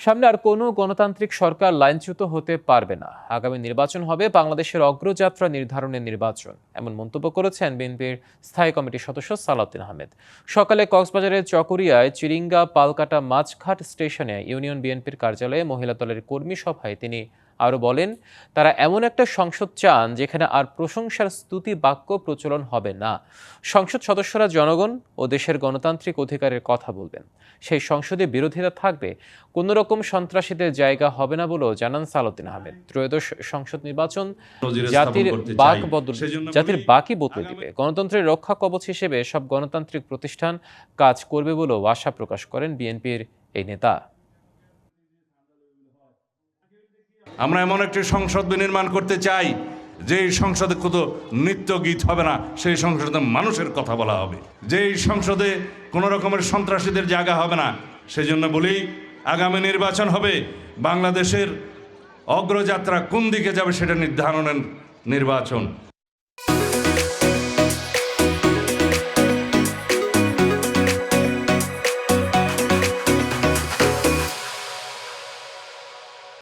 সামনে আর কোনো গণতান্ত্রিক সরকার লাইনচ্যুত হতে পারবে না। আগামী নির্বাচন হবে বাংলাদেশের অগ্রযাত্রা নির্ধারণের নির্বাচন, এমন মন্তব্য করেছেন বিএনপির স্থায়ী কমিটির সদস্য সালাউদ্দিন আহমেদ। সকালে কক্সবাজারের চকরিয়ায় চিরিঙ্গা পালকাটা মাছঘাট স্টেশনে ইউনিয়ন বিএনপির কার্যালয়ে মহিলা দলের কর্মী সভায় তিনি আরও বলেন, তারা এমন একটা সংসদ চান যেখানে আর প্রশংসার স্তুতি বাক্য প্রচলন হবে না। সংসদ সদস্যরা জনগণ ও দেশের গণতান্ত্রিক অধিকারের কথা বলবেন। সেই সংসদে বিরোধিতা থাকবে, কোনো রকম সন্ত্রাসীদের জায়গা হবে না বলেও জানান সালাউদ্দিন আহমেদ। ত্রয়োদশ সংসদ নির্বাচন জাতির বাকি বদলে দিবে। গণতন্ত্রের রক্ষা কবচ হিসেবে সব গণতান্ত্রিক প্রতিষ্ঠান কাজ করবে বলেও আশা প্রকাশ করেন বিএনপির এই নেতা। আমরা এমন একটি সংসদ বিনির্মাণ করতে চাই যে সংসদে কোনো নৃত্য গীত হবে না, সেই সংসদে মানুষের কথা বলা হবে। যেই সংসদে কোনো রকমের সন্ত্রাসীদের জায়গা হবে না। সেই জন্য বলি, আগামী নির্বাচন হবে বাংলাদেশের অগ্রযাত্রা কোন দিকে যাবে সেটা নির্ধারণের নির্বাচন।